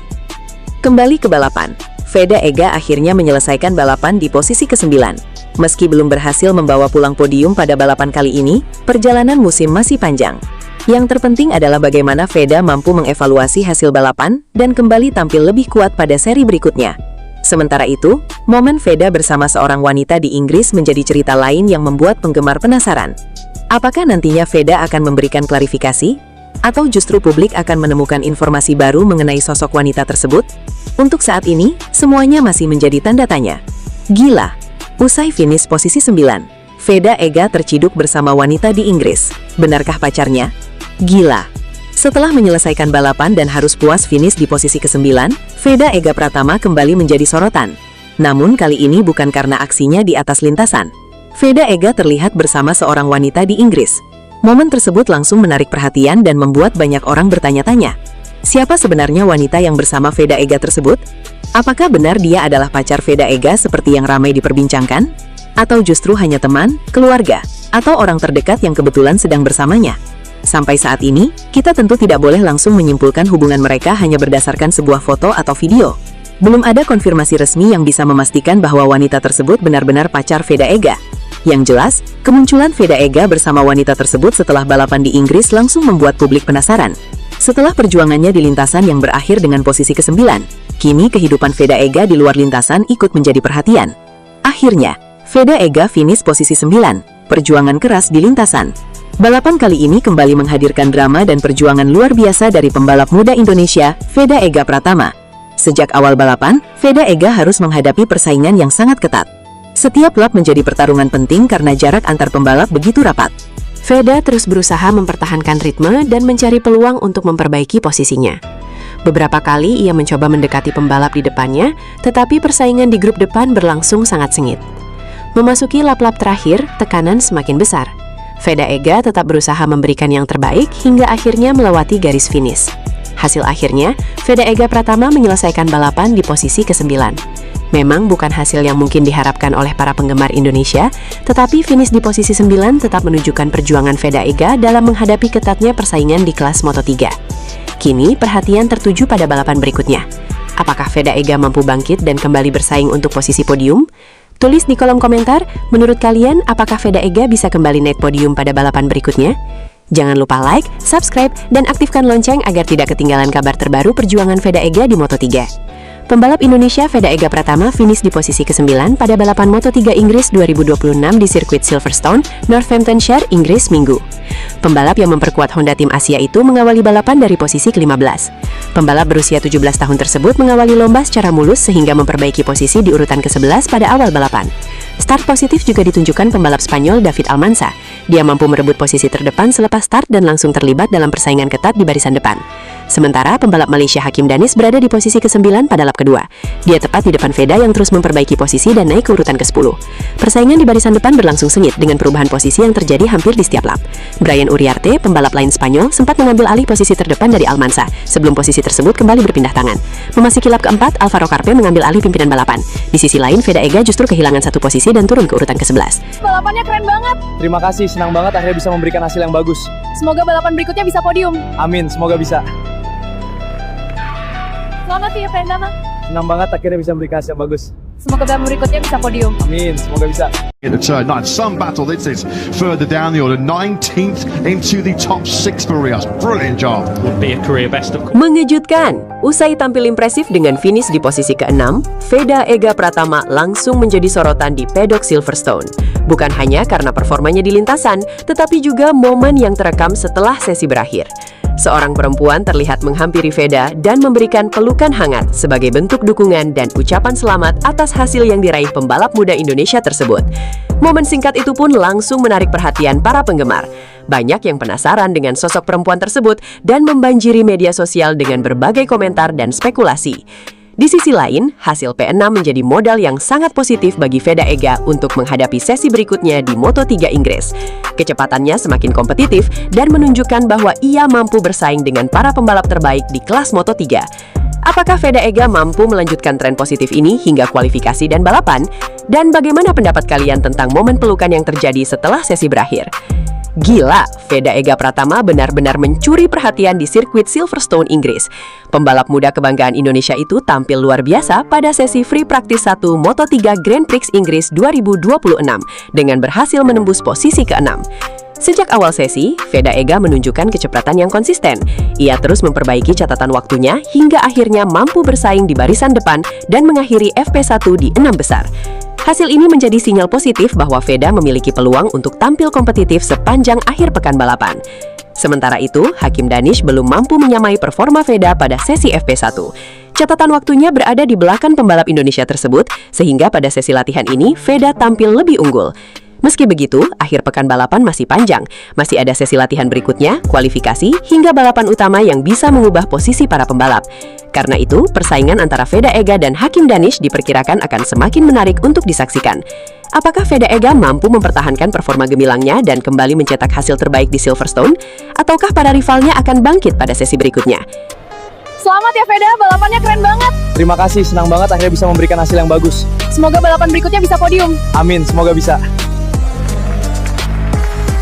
C: Kembali ke balapan, Veda Ega akhirnya menyelesaikan balapan di posisi ke-9. Meski belum berhasil membawa pulang podium pada balapan kali ini, perjalanan musim masih panjang. Yang terpenting adalah bagaimana Veda mampu mengevaluasi hasil balapan dan kembali tampil lebih kuat pada seri berikutnya. Sementara itu, momen Veda bersama seorang wanita di Inggris menjadi cerita lain yang membuat penggemar penasaran. Apakah nantinya Veda akan memberikan klarifikasi? Atau justru publik akan menemukan informasi baru mengenai sosok wanita tersebut? Untuk saat ini, semuanya masih menjadi tanda tanya. Gila! Usai finish posisi 9, Veda Ega terciduk bersama wanita di Inggris. Benarkah pacarnya? Gila! Setelah menyelesaikan balapan dan harus puas finish di posisi ke-9, Veda Ega Pratama kembali menjadi sorotan. Namun kali ini bukan karena aksinya di atas lintasan. Veda Ega terlihat bersama seorang wanita di Inggris. Momen tersebut langsung menarik perhatian dan membuat banyak orang bertanya-tanya. Siapa sebenarnya wanita yang bersama Veda Ega tersebut? Apakah benar dia adalah pacar Veda Ega seperti yang ramai diperbincangkan? Atau justru hanya teman, keluarga, atau orang terdekat yang kebetulan sedang bersamanya? Sampai saat ini, kita tentu tidak boleh langsung menyimpulkan hubungan mereka hanya berdasarkan sebuah foto atau video. Belum ada konfirmasi resmi yang bisa memastikan bahwa wanita tersebut benar-benar pacar Veda Ega. Yang jelas, kemunculan Veda Ega bersama wanita tersebut setelah balapan di Inggris langsung membuat publik penasaran. Setelah perjuangannya di lintasan yang berakhir dengan posisi ke-9, kini kehidupan Veda Ega di luar lintasan ikut menjadi perhatian. Akhirnya, Veda Ega finish posisi 9, perjuangan keras di lintasan. Balapan kali ini kembali menghadirkan drama dan perjuangan luar biasa dari pembalap muda Indonesia, Veda Ega Pratama. Sejak awal balapan, Veda Ega harus menghadapi persaingan yang sangat ketat. Setiap lap menjadi pertarungan penting karena jarak antar pembalap begitu rapat.
B: Veda terus berusaha mempertahankan ritme dan mencari peluang untuk memperbaiki posisinya. Beberapa kali ia mencoba mendekati pembalap di depannya, tetapi persaingan di grup depan berlangsung sangat sengit. Memasuki lap-lap terakhir, tekanan semakin besar. Veda Ega tetap berusaha memberikan yang terbaik hingga akhirnya melewati garis finish. Hasil akhirnya, Veda Ega Pratama menyelesaikan balapan di posisi ke-9. Memang bukan hasil yang mungkin diharapkan oleh para penggemar Indonesia, tetapi finish di posisi 9 tetap menunjukkan perjuangan Veda Ega dalam menghadapi ketatnya persaingan di kelas Moto3. Kini, perhatian tertuju pada balapan berikutnya. Apakah Veda Ega mampu bangkit dan kembali bersaing untuk posisi podium? Tulis di kolom komentar, menurut kalian apakah Veda Ega bisa kembali naik podium pada balapan berikutnya? Jangan lupa like, subscribe, dan aktifkan lonceng agar tidak ketinggalan kabar terbaru perjuangan Veda Ega di Moto3. Pembalap Indonesia Veda Ega Pratama finish di posisi ke-9 pada balapan Moto3 Inggris 2026 di sirkuit Silverstone, Northamptonshire, Inggris, Minggu. Pembalap yang memperkuat Honda Tim Asia itu mengawali balapan dari posisi ke-15. Pembalap berusia 17 tahun tersebut mengawali lomba secara mulus sehingga memperbaiki posisi di urutan ke-11 pada awal balapan. Start positif juga ditunjukkan pembalap Spanyol David Almansa. Dia mampu merebut posisi terdepan selepas start dan langsung terlibat dalam persaingan ketat di barisan depan. Sementara pembalap Malaysia Hakim Danis berada di posisi ke-9 pada lap kedua. Dia tepat di depan Veda yang terus memperbaiki posisi dan naik ke urutan ke-10. Persaingan di barisan depan berlangsung sengit dengan perubahan posisi yang terjadi hampir di setiap lap. Brian Uriarte, pembalap lain Spanyol, sempat mengambil alih posisi terdepan dari Almansa sebelum posisi tersebut kembali berpindah tangan. Memasuki lap keempat, Alvaro Carpe mengambil alih pimpinan balapan. Di sisi lain, Veda Ega justru kehilangan satu posisi dan turun ke urutan ke-11.
D: Balapannya keren banget.
E: Terima kasih, senang banget akhirnya bisa memberikan hasil yang bagus.
D: Semoga balapan berikutnya bisa podium.
E: Amin, semoga bisa.
D: Selamat ya Veda.
E: Senang banget akhirnya bisa memberikan hasil yang bagus.
D: Semoga balapan berikutnya bisa podium.
E: Amin, semoga bisa.
F: In the turn 9, some battle. This is further down the order, 19th into the top 6 for Rios. Brilliant job.
G: Would be a career best of.
B: Mengejutkan, usai tampil impresif dengan finish di posisi ke-6, Veda Ega Pratama langsung menjadi sorotan di pedok Silverstone. Bukan hanya karena performanya di lintasan, tetapi juga momen yang terekam setelah sesi berakhir. Seorang perempuan terlihat menghampiri Veda dan memberikan pelukan hangat sebagai bentuk dukungan dan ucapan selamat atas hasil yang diraih pembalap muda Indonesia tersebut. Momen singkat itu pun langsung menarik perhatian para penggemar. Banyak yang penasaran dengan sosok perempuan tersebut dan membanjiri media sosial dengan berbagai komentar dan spekulasi. Di sisi lain, hasil P6 menjadi modal yang sangat positif bagi Veda Ega untuk menghadapi sesi berikutnya di Moto3 Inggris. Kecepatannya semakin kompetitif dan menunjukkan bahwa ia mampu bersaing dengan para pembalap terbaik di kelas Moto3. Apakah Veda Ega mampu melanjutkan tren positif ini hingga kualifikasi dan balapan? Dan bagaimana pendapat kalian tentang momen pelukan yang terjadi setelah sesi berakhir? Gila, Veda Ega Pratama benar-benar mencuri perhatian di sirkuit Silverstone, Inggris. Pembalap muda kebanggaan Indonesia itu tampil luar biasa pada sesi Free Practice 1 Moto3 Grand Prix Inggris 2026 dengan berhasil menembus posisi ke-6. Sejak awal sesi, Veda Ega menunjukkan kecepatan yang konsisten. Ia terus memperbaiki catatan waktunya hingga akhirnya mampu bersaing di barisan depan dan mengakhiri FP1 di 6 besar. Hasil ini menjadi sinyal positif bahwa Veda memiliki peluang untuk tampil kompetitif sepanjang akhir pekan balapan. Sementara itu, Hakim Danish belum mampu menyamai performa Veda pada sesi FP1. Catatan waktunya berada di belakang pembalap Indonesia tersebut, sehingga pada sesi latihan ini Veda tampil lebih unggul. Meski begitu, akhir pekan balapan masih panjang. Masih ada sesi latihan berikutnya, kualifikasi, hingga balapan utama yang bisa mengubah posisi para pembalap. Karena itu, persaingan antara Veda Ega dan Hakim Danish diperkirakan akan semakin menarik untuk disaksikan. Apakah Veda Ega mampu mempertahankan performa gemilangnya dan kembali mencetak hasil terbaik di Silverstone? Ataukah para rivalnya akan bangkit pada sesi berikutnya?
D: Selamat ya Veda, balapannya keren banget.
E: Terima kasih, senang banget akhirnya bisa memberikan hasil yang bagus.
D: Semoga balapan berikutnya bisa podium.
E: Amin, semoga bisa.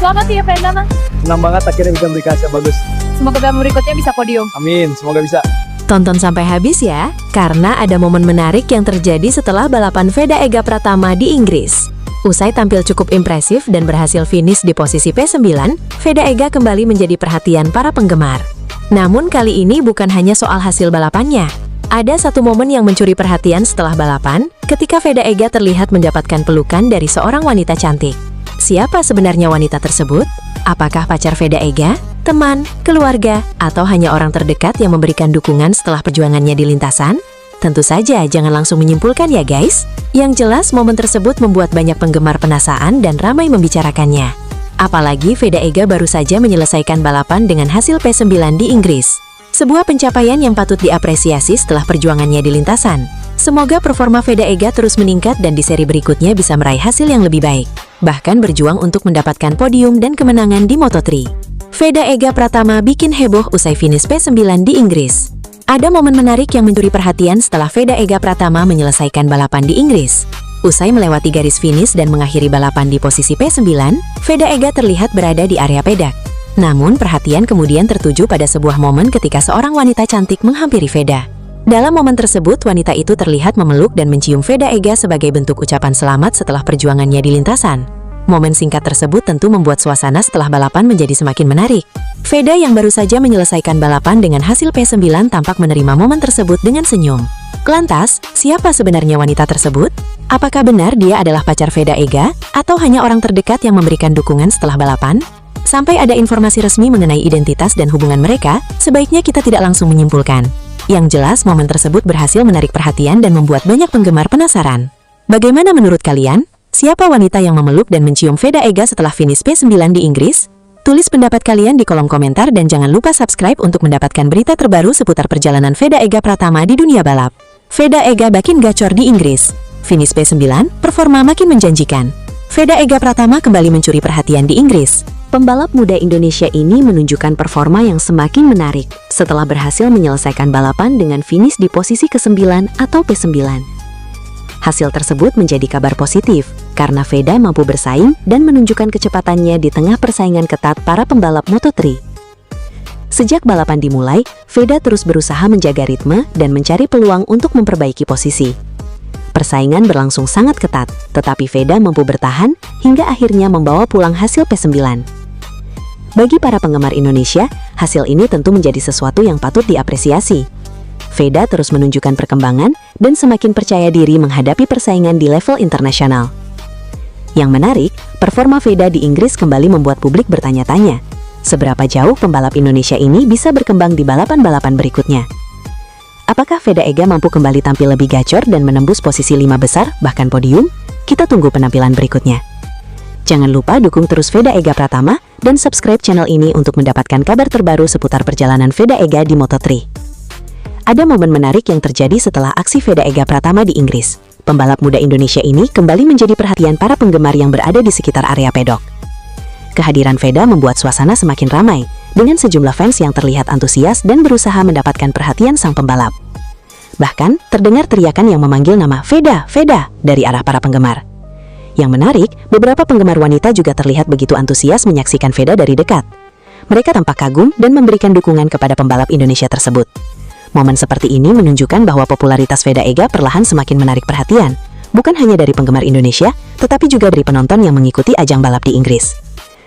D: Selamat ya Veda.
E: Senang banget akhirnya bisa memberikan hasil yang bagus.
D: Semoga balapan berikutnya bisa podium.
E: Amin, semoga bisa.
A: Tonton sampai habis ya, karena ada momen menarik yang terjadi setelah balapan Veda Ega Pratama di Inggris. Usai tampil cukup impresif dan berhasil finish di posisi P9, Veda Ega kembali menjadi perhatian para penggemar. Namun kali ini bukan hanya soal hasil balapannya. Ada satu momen yang mencuri perhatian setelah balapan, ketika Veda Ega terlihat mendapatkan pelukan dari seorang wanita cantik. Siapa sebenarnya wanita tersebut? Apakah pacar Veda Ega, teman, keluarga, atau hanya orang terdekat yang memberikan dukungan setelah perjuangannya di lintasan? Tentu saja jangan langsung menyimpulkan ya guys. Yang jelas momen tersebut membuat banyak penggemar penasaran dan ramai membicarakannya. Apalagi Veda Ega baru saja menyelesaikan balapan dengan hasil P9 di Inggris. Sebuah pencapaian yang patut diapresiasi setelah perjuangannya di lintasan. Semoga performa Veda Ega terus meningkat dan di seri berikutnya bisa meraih hasil yang lebih baik. Bahkan berjuang untuk mendapatkan podium dan kemenangan di Moto3. Veda Ega Pratama bikin heboh usai finish P9 di Inggris. Ada momen menarik yang mencuri perhatian setelah Veda Ega Pratama menyelesaikan balapan di Inggris. Usai melewati garis finish dan mengakhiri balapan di posisi P9, Veda Ega terlihat berada di area pedak. Namun perhatian kemudian tertuju pada sebuah momen ketika seorang wanita cantik menghampiri Veda. Dalam momen tersebut, wanita itu terlihat memeluk dan mencium Veda Ega sebagai bentuk ucapan selamat setelah perjuangannya di lintasan. Momen singkat tersebut tentu membuat suasana setelah balapan menjadi semakin menarik. Veda yang baru saja menyelesaikan balapan dengan hasil P9 tampak menerima momen tersebut dengan senyum. Lantas, siapa sebenarnya wanita tersebut? Apakah benar dia adalah pacar Veda Ega, atau hanya orang terdekat yang memberikan dukungan setelah balapan? Sampai ada informasi resmi mengenai identitas dan hubungan mereka, sebaiknya kita tidak langsung menyimpulkan. Yang jelas, momen tersebut berhasil menarik perhatian dan membuat banyak penggemar penasaran. Bagaimana menurut kalian? Siapa wanita yang memeluk dan mencium Veda Ega setelah finish P9 di Inggris?
B: Tulis pendapat kalian di kolom komentar dan jangan lupa subscribe untuk mendapatkan berita terbaru seputar perjalanan Veda Ega Pratama di dunia balap. Veda Ega makin gacor di Inggris. Finish P9, performa makin menjanjikan. Veda Ega Pratama kembali mencuri perhatian di Inggris.
A: Pembalap muda Indonesia ini menunjukkan performa yang semakin menarik setelah berhasil menyelesaikan balapan dengan finish di posisi ke-9 atau P9. Hasil tersebut menjadi kabar positif karena Veda mampu bersaing dan menunjukkan kecepatannya di tengah persaingan ketat para pembalap Moto3. Sejak balapan dimulai, Veda terus berusaha menjaga ritme dan mencari peluang untuk memperbaiki posisi. Persaingan berlangsung sangat ketat, tetapi Veda mampu bertahan hingga akhirnya membawa pulang hasil P9. Bagi para penggemar Indonesia, hasil ini tentu menjadi sesuatu yang patut diapresiasi. Veda terus menunjukkan perkembangan dan semakin percaya diri menghadapi persaingan di level internasional. Yang menarik, performa Veda di Inggris kembali membuat publik bertanya-tanya, seberapa jauh pembalap Indonesia ini bisa berkembang di balapan-balapan berikutnya. Apakah Veda Ega mampu kembali tampil lebih gacor dan menembus posisi 5 besar, bahkan podium? Kita tunggu penampilan berikutnya. Jangan lupa dukung terus Veda Ega Pratama dan subscribe channel ini untuk mendapatkan kabar terbaru seputar perjalanan Veda Ega di Moto3. Ada momen menarik yang terjadi setelah aksi Veda Ega Pratama di Inggris. Pembalap muda Indonesia ini kembali menjadi perhatian para penggemar yang berada di sekitar area pedok. Kehadiran Veda membuat suasana semakin ramai, dengan sejumlah fans yang terlihat antusias dan berusaha mendapatkan perhatian sang pembalap. Bahkan, terdengar teriakan yang memanggil nama Veda, Veda dari arah para penggemar. Yang menarik, beberapa penggemar wanita juga terlihat begitu antusias menyaksikan Veda dari dekat. Mereka tampak kagum dan memberikan dukungan kepada pembalap Indonesia tersebut. Momen seperti ini menunjukkan bahwa popularitas Veda Ega perlahan semakin menarik perhatian, bukan hanya dari penggemar Indonesia, tetapi juga dari penonton yang mengikuti ajang balap di Inggris.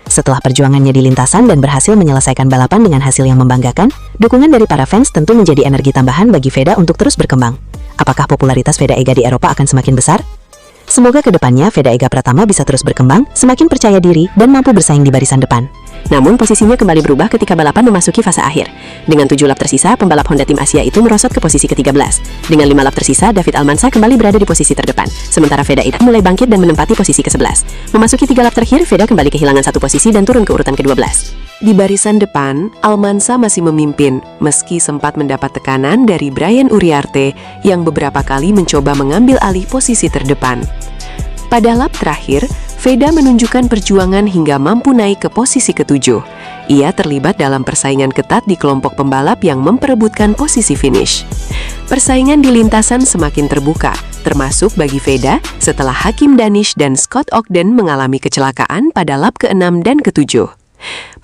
A: Setelah perjuangannya di lintasan dan berhasil menyelesaikan balapan dengan hasil yang membanggakan, dukungan dari para fans tentu menjadi energi tambahan bagi Veda untuk terus berkembang. Apakah popularitas Veda Ega di Eropa akan semakin besar? Semoga kedepannya Veda Ega Pratama bisa terus berkembang, semakin percaya diri, dan mampu bersaing di barisan depan.
C: Namun posisinya kembali berubah ketika balapan memasuki fase akhir. Dengan 7 lap tersisa, pembalap Honda Tim Asia itu merosot ke posisi ke-13. Dengan 5 lap tersisa, David Almansa kembali berada di posisi terdepan. Sementara Veda Ega mulai bangkit dan menempati posisi ke-11. Memasuki 3 lap terakhir, Veda kembali kehilangan 1 posisi dan turun ke urutan ke-12.
B: Di barisan depan, Almansa masih memimpin, meski sempat mendapat tekanan dari Brian Uriarte yang beberapa kali mencoba mengambil alih posisi terdepan. Pada lap terakhir, Veda menunjukkan perjuangan hingga mampu naik ke posisi ke-7. Ia terlibat dalam persaingan ketat di kelompok pembalap yang memperebutkan posisi finish. Persaingan di lintasan semakin terbuka, termasuk bagi Veda setelah Hakim Danish dan Scott Ogden mengalami kecelakaan pada lap ke-6 dan ke-7.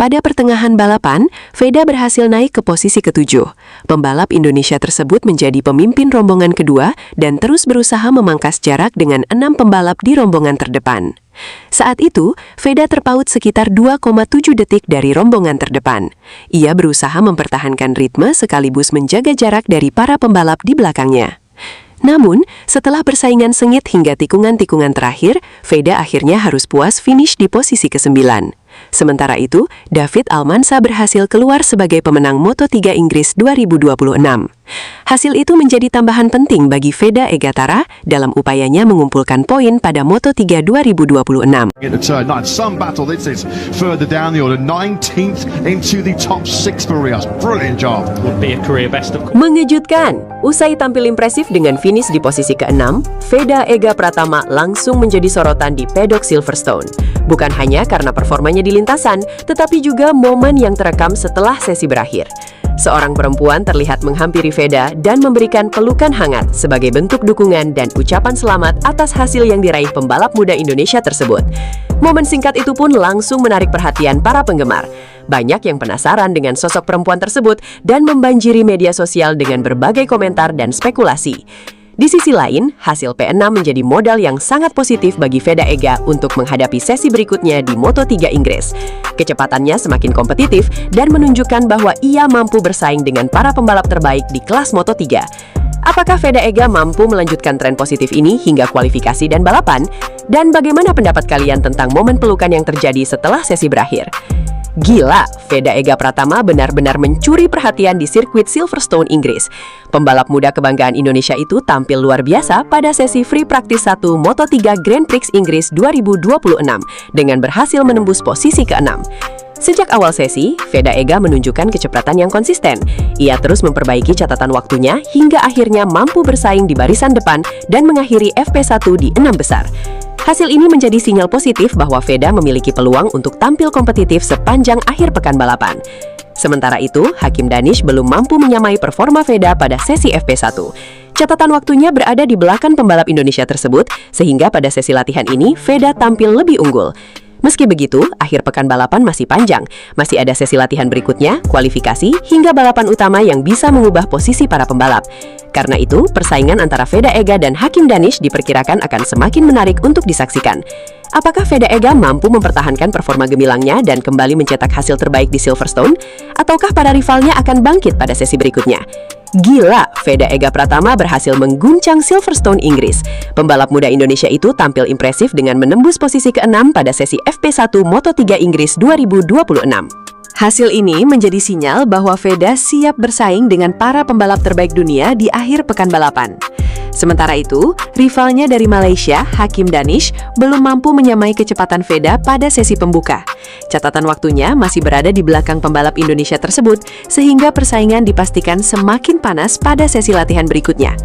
B: Pada pertengahan balapan, Veda berhasil naik ke posisi ke-7. Pembalap Indonesia tersebut menjadi pemimpin rombongan kedua dan terus berusaha memangkas jarak dengan 6 pembalap di rombongan terdepan. Saat itu, Veda terpaut sekitar 2,7 detik dari rombongan terdepan. Ia berusaha mempertahankan ritme sekaligus menjaga jarak dari para pembalap di belakangnya. Namun, setelah persaingan sengit hingga tikungan-tikungan terakhir, Veda akhirnya harus puas finish di posisi ke-9. Sementara itu, David Almansa berhasil keluar sebagai pemenang Moto3 Inggris 2026. Hasil itu menjadi tambahan penting bagi Veda Ega Tara dalam upayanya mengumpulkan poin pada Moto3 2026.
F: At the turn 9, some battle. This is further down the order, 19th into the top 6 for Rios. Brilliant job.
G: Would be a career best of.
B: Mengejutkan! Usai tampil impresif dengan finish di posisi ke-6, Veda Ega Pratama langsung menjadi sorotan di pedok Silverstone. Bukan hanya karena performanya di lintasan, tetapi juga momen yang terekam setelah sesi berakhir. Seorang perempuan terlihat menghampiri Veda dan memberikan pelukan hangat sebagai bentuk dukungan dan ucapan selamat atas hasil yang diraih pembalap muda Indonesia tersebut. Momen singkat itu pun langsung menarik perhatian para penggemar. Banyak yang penasaran dengan sosok perempuan tersebut dan membanjiri media sosial dengan berbagai komentar dan spekulasi. Di sisi lain, hasil P6 menjadi modal yang sangat positif bagi Veda Ega untuk menghadapi sesi berikutnya di Moto3 Inggris. Kecepatannya semakin kompetitif dan menunjukkan bahwa ia mampu bersaing dengan para pembalap terbaik di kelas Moto3. Apakah Veda Ega mampu melanjutkan tren positif ini hingga kualifikasi dan balapan? Dan bagaimana pendapat kalian tentang momen pelukan yang terjadi setelah sesi berakhir? Gila, Veda Ega Pratama benar-benar mencuri perhatian di sirkuit Silverstone, Inggris. Pembalap muda kebanggaan Indonesia itu tampil luar biasa pada sesi Free Practice 1 Moto3 Grand Prix Inggris 2026 dengan berhasil menembus posisi ke-6.
C: Sejak awal sesi, Veda Ega menunjukkan kecepatan yang konsisten. Ia terus memperbaiki catatan waktunya hingga akhirnya mampu bersaing di barisan depan dan mengakhiri FP1 di 6 besar. Hasil ini menjadi sinyal positif bahwa Veda memiliki peluang untuk tampil kompetitif sepanjang akhir pekan balapan. Sementara itu, Hakim Danish belum mampu menyamai performa Veda pada sesi FP1. Catatan waktunya berada di belakang pembalap Indonesia tersebut, sehingga pada sesi latihan ini Veda tampil lebih unggul. Meski begitu, akhir pekan balapan masih panjang. Masih ada sesi latihan berikutnya, kualifikasi, hingga balapan utama yang bisa mengubah posisi para pembalap. Karena itu, persaingan antara Veda Ega dan Hakim Danish diperkirakan akan semakin menarik untuk disaksikan. Apakah Veda Ega mampu mempertahankan performa gemilangnya dan kembali mencetak hasil terbaik di Silverstone? Ataukah para rivalnya akan bangkit pada sesi berikutnya? Gila, Veda Ega Pratama berhasil mengguncang Silverstone Inggris. Pembalap muda Indonesia itu tampil impresif dengan menembus posisi ke-6 pada sesi FP1 Moto3 Inggris 2026. Hasil ini menjadi sinyal bahwa Veda siap bersaing dengan para pembalap terbaik dunia di akhir pekan balapan. Sementara itu, rivalnya dari Malaysia, Hakim Danish, belum mampu menyamai kecepatan Veda pada sesi pembuka. Catatan waktunya masih berada di belakang pembalap Indonesia tersebut, sehingga persaingan dipastikan semakin panas pada sesi latihan berikutnya.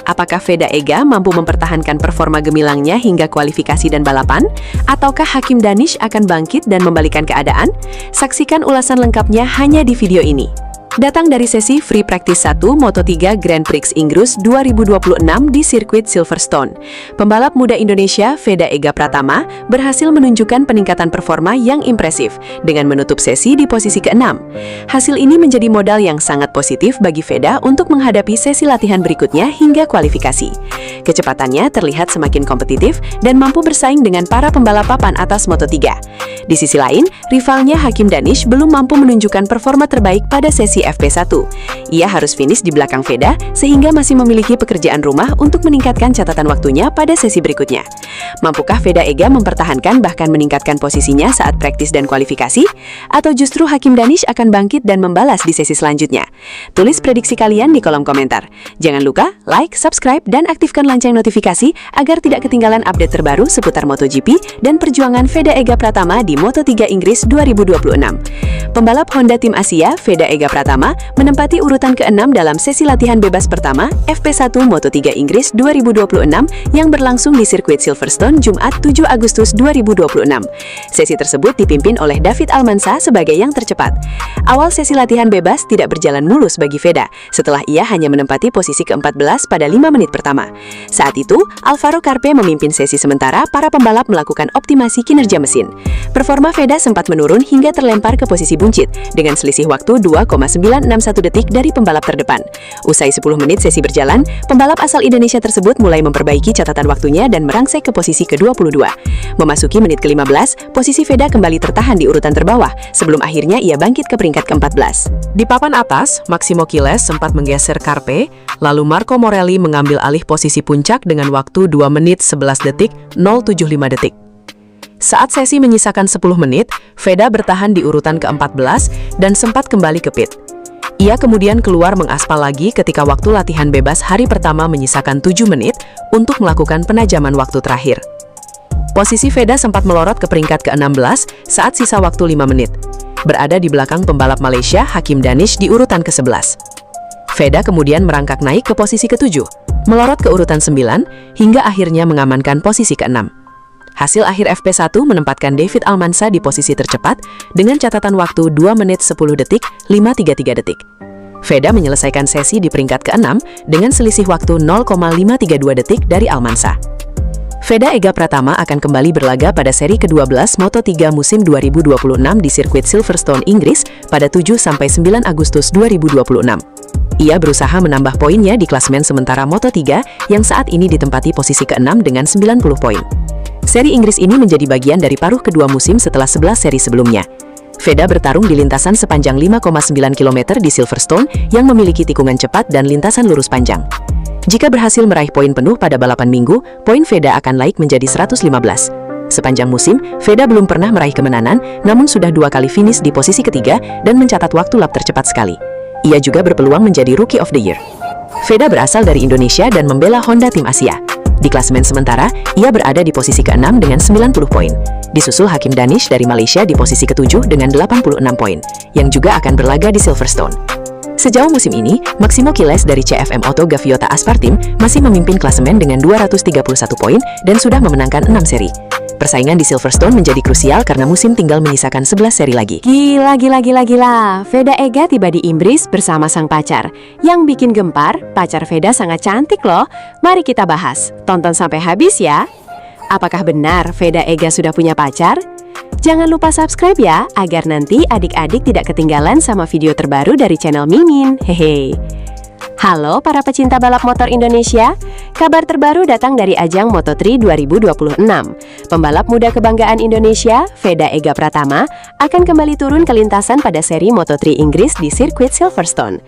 C: Apakah Veda Ega mampu mempertahankan performa gemilangnya hingga kualifikasi dan balapan? Ataukah Hakim Danish akan bangkit dan membalikan keadaan? Saksikan ulasan lengkapnya hanya di video ini. Datang dari sesi Free Practice 1 Moto3 Grand Prix Inggris 2026 di sirkuit Silverstone. Pembalap muda Indonesia Veda Ega Pratama berhasil menunjukkan peningkatan performa yang impresif dengan menutup sesi di posisi ke-6. Hasil ini menjadi modal yang sangat positif bagi Veda untuk menghadapi sesi latihan berikutnya hingga kualifikasi. Kecepatannya terlihat semakin kompetitif dan mampu bersaing dengan para pembalap papan atas Moto3. Di sisi lain, rivalnya Hakim Danish belum mampu menunjukkan performa terbaik pada sesi FP1. Ia harus finish di belakang Veda sehingga masih memiliki pekerjaan rumah untuk meningkatkan catatan waktunya pada sesi berikutnya. Mampukah Veda Ega mempertahankan bahkan meningkatkan posisinya saat praktis dan kualifikasi? Atau justru Hakim Danish akan bangkit dan membalas di sesi selanjutnya? Tulis prediksi kalian di kolom komentar. Jangan lupa like, subscribe, dan aktifkan lonceng notifikasi agar tidak ketinggalan update terbaru seputar MotoGP dan perjuangan Veda Ega Pratama di Moto3 Inggris 2026. Pembalap Honda Tim Asia, Veda Ega Pratama, menempati urutan ke-6 dalam sesi latihan bebas pertama FP1 Moto3 Inggris 2026 yang berlangsung di sirkuit Silverstone Jumat 7 Agustus 2026. Sesi tersebut dipimpin oleh David Almansa sebagai yang tercepat. Awal sesi latihan bebas tidak berjalan mulus bagi Veda setelah ia hanya menempati posisi ke-14 pada 5 menit pertama. Saat itu, Alvaro Carpe memimpin sesi sementara para pembalap melakukan optimasi kinerja mesin. Performa Veda sempat menurun hingga terlempar ke posisi buncit dengan selisih waktu 2,961 detik dari pembalap terdepan. Usai 10 menit sesi berjalan, pembalap asal Indonesia tersebut mulai memperbaiki catatan waktunya dan merangsek ke posisi ke-22. Memasuki menit ke-15, posisi Veda kembali tertahan di urutan terbawah sebelum akhirnya ia bangkit ke peringkat ke-14. Di papan atas, Maximo Quiles sempat menggeser Carpe, lalu Marco Morelli mengambil alih posisi puncak dengan waktu 2 menit 11 detik 075 detik. Saat sesi menyisakan 10 menit, Veda bertahan di urutan ke-14 dan sempat kembali ke pit. Ia kemudian keluar mengaspal lagi ketika waktu latihan bebas hari pertama menyisakan 7 menit untuk melakukan penajaman waktu terakhir. Posisi Veda sempat melorot ke peringkat ke-16 saat sisa waktu 5 menit. Berada di belakang pembalap Malaysia Hakim Danish di urutan ke-11. Veda kemudian merangkak naik ke posisi ke-7, melorot ke urutan 9, hingga akhirnya mengamankan posisi ke-6. Hasil akhir FP1 menempatkan David Almansa di posisi tercepat dengan catatan waktu 2 menit 10 detik 533 detik. Veda menyelesaikan sesi di peringkat ke-6 dengan selisih waktu 0,532 detik dari Almansa. Veda Ega Pratama akan kembali berlaga pada seri ke-12 Moto3 musim 2026 di sirkuit Silverstone, Inggris pada 7-9 Agustus 2026. Ia berusaha menambah poinnya di klasemen sementara Moto3 yang saat ini ditempati posisi ke-6 dengan 90 poin. Seri Inggris ini menjadi bagian dari paruh kedua musim setelah 11 seri sebelumnya. Veda bertarung di lintasan sepanjang 5,9 km di Silverstone yang memiliki tikungan cepat dan lintasan lurus panjang. Jika berhasil meraih poin penuh pada balapan minggu, poin Veda akan naik menjadi 115. Sepanjang musim, Veda belum pernah meraih kemenangan, namun sudah 2 kali finish di posisi ketiga dan mencatat waktu lap tercepat sekali. Ia juga berpeluang menjadi Rookie of the Year. Veda berasal dari Indonesia dan membela Honda Tim Asia. Di klasemen sementara, ia berada di posisi ke-6 dengan 90 poin.
A: Disusul Hakim Danish dari Malaysia di posisi ke-7 dengan 86 poin, yang juga akan berlaga di Silverstone. Sejauh musim ini, Maximo Kiles dari CFM Auto Gaviota Aspartim masih memimpin klasemen dengan 231 poin dan sudah memenangkan 6 seri. Persaingan di Silverstone menjadi krusial karena musim tinggal menyisakan 11 seri lagi.
B: Gila. Veda Ega tiba di Inggris bersama sang pacar. Yang bikin gempar, pacar Veda sangat cantik loh. Mari kita bahas. Tonton sampai habis ya. Apakah benar Veda Ega sudah punya pacar? Jangan lupa subscribe ya, agar nanti adik-adik tidak ketinggalan sama video terbaru dari channel Mimin. Hehe. Halo para pecinta balap motor Indonesia. Kabar terbaru datang dari ajang Moto3 2026. Pembalap muda kebanggaan Indonesia, Veda Ega Pratama, akan kembali turun ke lintasan pada seri Moto3 Inggris di sirkuit Silverstone.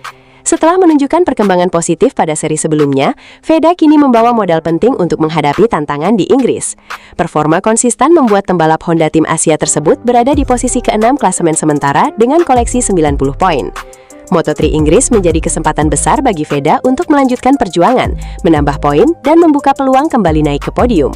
B: Setelah menunjukkan perkembangan positif pada seri sebelumnya, Veda kini membawa modal penting untuk menghadapi tantangan di Inggris. Performa konsisten membuat pembalap Honda Tim Asia tersebut berada di posisi ke-6 klasemen sementara dengan koleksi 90 poin. Moto3 Inggris menjadi kesempatan besar bagi Veda untuk melanjutkan perjuangan, menambah poin, dan membuka peluang kembali naik ke podium.